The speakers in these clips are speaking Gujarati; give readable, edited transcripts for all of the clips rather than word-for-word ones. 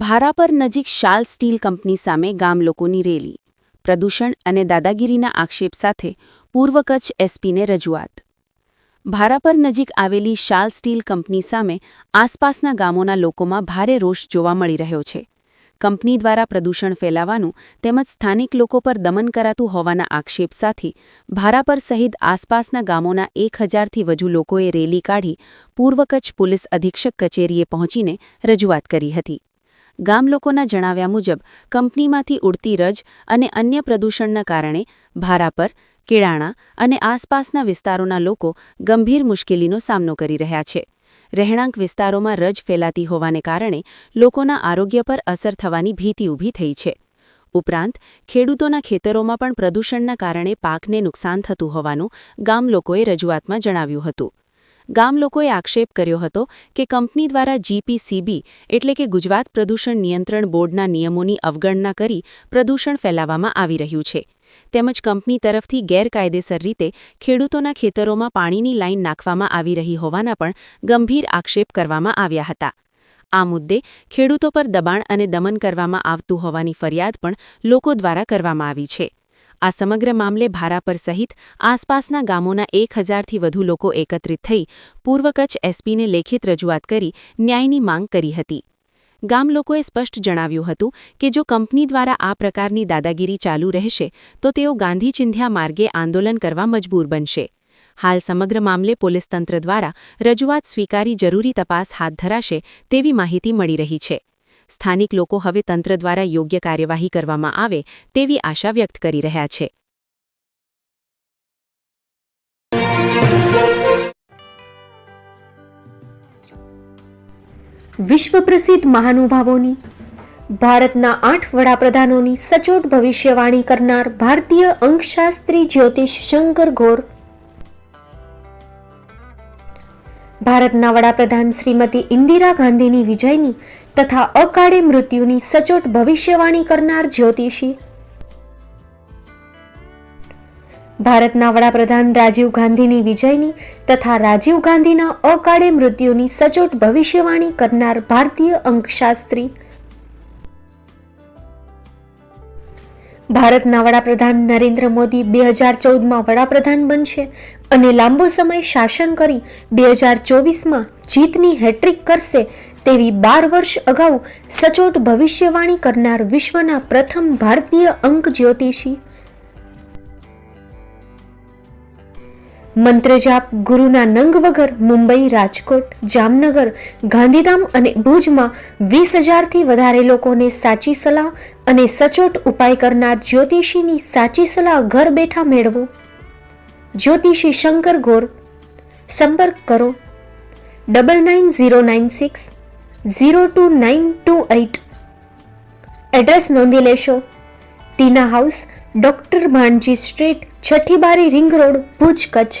ભારાપર નજીક શાલ સ્ટીલ કંપની સામે ગામલોકોની રેલી, પ્રદૂષણ અને દાદાગીરીના આક્ષેપ સાથે પૂર્વ કચ્છ એસપીને રજૂઆત. ભારાપર નજીક આવેલી શાલ સ્ટીલ કંપની સામે આસપાસના ગામોના લોકોમાં ભારે રોષ જોવા મળી રહ્યો છે. કંપની દ્વારા પ્રદૂષણ ફેલાવાનું તેમજ સ્થાનિક લોકો પર દમન કરાતું હોવાના આક્ષેપ સાથે ભારાપર સહિત આસપાસના ગામોના 1000થી વધુ લોકોએ રેલી કાઢી પૂર્વ કચ્છ પોલીસ અધિક્ષક કચેરીએ પહોંચીને રજૂઆત કરી હતી. ગામલોકોના જણાવ્યા મુજબ કંપનીમાંથી ઉડતી રજ અને અન્ય પ્રદૂષણના કારણે ભારાપર, કેળાણા અને આસપાસના વિસ્તારોના લોકો ગંભીર મુશ્કેલીનો સામનો કરી રહ્યા છે. રહેણાંક વિસ્તારોમાં રજ ફેલાતી હોવાને કારણે લોકોના આરોગ્ય પર અસર થવાની ભીતિ ઊભી થઈ છે. ઉપરાંત ખેડૂતોના ખેતરોમાં પણ પ્રદૂષણના કારણે પાકને નુકસાન થતું હોવાનું ગામલોકોએ રજૂઆતમાં જણાવ્યું હતું. ગામલોકોએ આક્ષેપ કર્યો હતો કે કંપની દ્વારા જીપીસીબી એટલે કે ગુજરાત પ્રદૂષણ નિયંત્રણ બોર્ડના નિયમોની અવગણના કરી પ્રદૂષણ ફેલાવવામાં આવી રહ્યું છે. તેમજ કંપની તરફથી ગેરકાયદેસર રીતે ખેડૂતોના ખેતરોમાં પાણીની લાઇન નાખવામાં આવી રહી હોવાના પણ ગંભીર આક્ષેપ કરવામાં આવ્યા હતા. આ મુદ્દે ખેડૂતો પર દબાણ અને દમન કરવામાં આવતું હોવાની ફરિયાદ પણ લોકો દ્વારા કરવામાં આવી છે. આ સમગ્ર મામલે ભારાપર સહિત આસપાસના ગામોના 1000થી વધુ લોકો એકત્રિત થઈ પૂર્વ કચ્છ એસપીને લેખિત રજૂઆત કરી ન્યાયની માંગ કરી હતી. ગામલોકોએ સ્પષ્ટ જણાવ્યું હતું કે જો કંપની દ્વારા આ પ્રકારની દાદાગીરી ચાલુ રહેશે તો તેઓ ગાંધી ચિંધ્યા માર્ગે આંદોલન કરવા મજબૂર બનશે. હાલ સમગ્ર મામલે પોલીસ તંત્ર દ્વારા રજૂઆત સ્વીકારી જરૂરી તપાસ હાથ ધરાશે તેવી માહિતી મળી રહી છે. સ્થાનિક લોકો હવે તંત્ર દ્વારા યોગ્ય કાર્યવાહી કરવામાં આવે તેવી આશા વ્યક્ત કરી રહ્યા છે. વિશ્વ પ્રસિદ્ધ મહાનુભાવોની, ભારતના 8 વડાપ્રધાનોની સચોટ ભવિષ્યવાણી કરનાર ભારતીય અંકશાસ્ત્રી જ્યોતિષ શંકર ગોર, ભારતના વડાપ્રધાન શ્રીમતી ઇન્દિરા ગાંધીની વિજયની તથા અકાળે મૃત્યુની સચોટ ભવિષ્યવાણી કરનાર જ્યોતિષી, ભારતના વડાપ્રધાન રાજીવ ગાંધીની વિજયની તથા રાજીવ ગાંધીના અકાળે મૃત્યુની સચોટ ભવિષ્યવાણી કરનાર ભારતીય અંકશાસ્ત્રી, ભારતના વડાપ્રધાન નરેન્દ્ર મોદી 2014માં વડાપ્રધાન બનશે અને લાંબો સમય શાસન કરી 2024માં જીતની હેટ્રિક કરશે તેવી 12 વર્ષ અગાઉ સચોટ ભવિષ્યવાણી કરનાર વિશ્વના પ્રથમ ભારતીય અંક જ્યોતિષી, મંત્રજાપ ગુરુના નંગ વગર મુંબઈ, રાજકોટ, જામનગર, ગાંધીધામ અને ભુજમાં 20,000થી વધારે લોકોને સાચી સલાહ અને સચોટ ઉપાય કરનાર જ્યોતિષીની સાચી સલાહ ઘર બેઠા મેળવો. જ્યોતિષી શંકર ગોર. સંપર્ક કરો 9909602928. એડ્રેસ નોંધી લેશો. ટીના હાઉસ, ડોક્ટર ભાણજી સ્ટ્રીટ, છઠ્ઠી બારી, રિંગ રોડ, ભુજ, કચ્છ.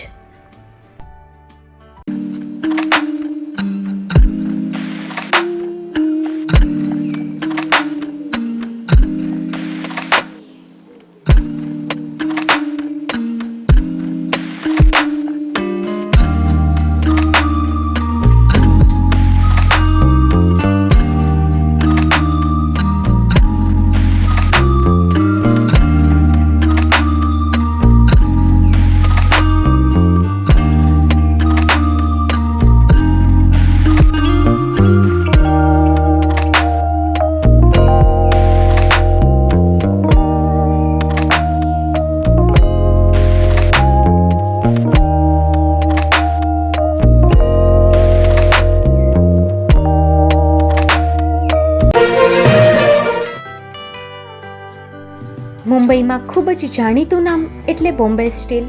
મુંબઈમાં ખૂબ જ જાણીતું નામ એટલે બોમ્બે સ્ટીલ.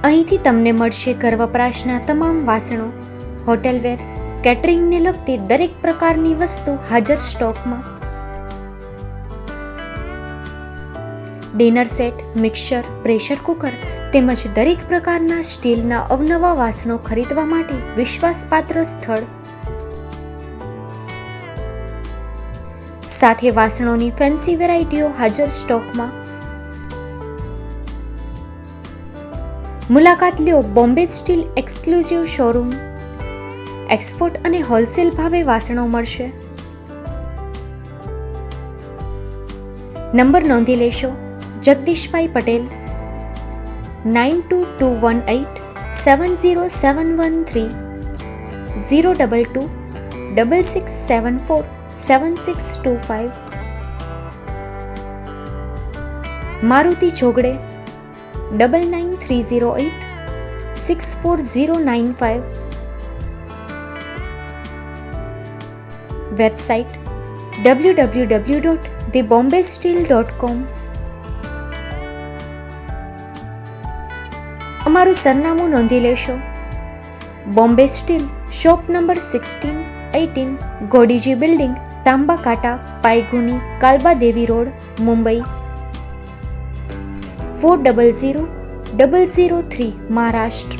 અહીંથી તમને મળશે ઘર વપરાશના તમામ વાસણો, હોટેલવેર, કેટરિંગને લગતી દરેક પ્રકારની વસ્તુ હાજર સ્ટોકમાં. Dinner set, mixer, pressure cooker તેમજ દરેક પ્રકારના સ્ટીલના અવનવા વાસણો ખરીદવા માટે વિશ્વાસપાત્ર સ્થળ. સાથે વાસણોની ફેન્સી વેરાયટીઓ હાજર સ્ટોકમાં. મુલાકાત લ્યો Bombay steel exclusive showroom. Export અને હોલસેલ ભાવે વાસણો મળશે. નંબર નોંધી લેશો. જગદીશભાઈ પટેલ 9221870713 022 6674 7625. મારુતિ જોગડે 9930864095. Website www.thebombasteel.com. અમારું સરનામું નોંધી લેશો. Bombay steel, shop number 16-18, Godiji building, Tamba Kanta, Paydhuni, Kalba Devi road, Mumbai 400003, Maharashtra.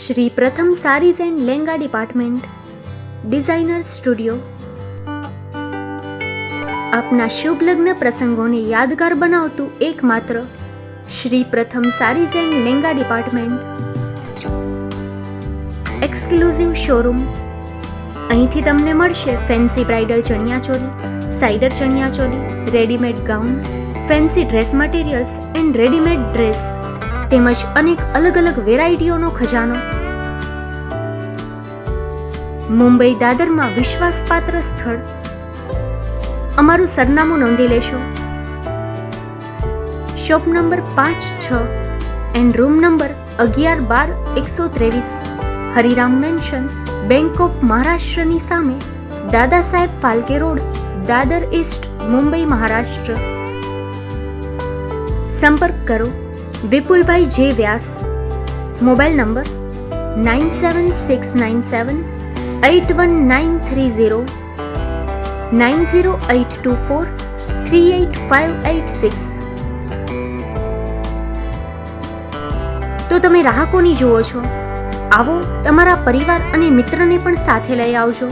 Shri Pratham sarees and lehenga department, designer studio. આપના શુભ લગ્ન પ્રસંગોને યાદગાર બનાવતું એકમાત્ર Shri Pratham sarees and lehenga department. Exclusive showroom. અહીંથી તમને મળશે fancy bridal chaniya choli, cider chaniya choli, readymade gown, fancy dress materials and readymade dress તેમજ અનેક અલગ અલગ વેરાયટીઓનો ખજાનો. મુંબઈ દાદરમાં વિશ્વાસપાત્ર સ્થળ. અમારું સરનામું નોંધી લેશો. Shop number 5-6 and room number 11-12-123, Hariram mansion, bank of મહારાષ્ટ્રની સામે, દાદા સાહેબ ફાલ્કે રોડ, દાદર ઈસ્ટ, મુંબઈ, મહારાષ્ટ્ર. સંપર્ક કરો વિપુલભાઈ જે વ્યાસ. Mobile number 9769781930, 9082438586. તો તમે રાહ કોની જુઓ છો? આવો, તમારા પરિવાર અને મિત્રને પણ સાથે લઈ આવજો.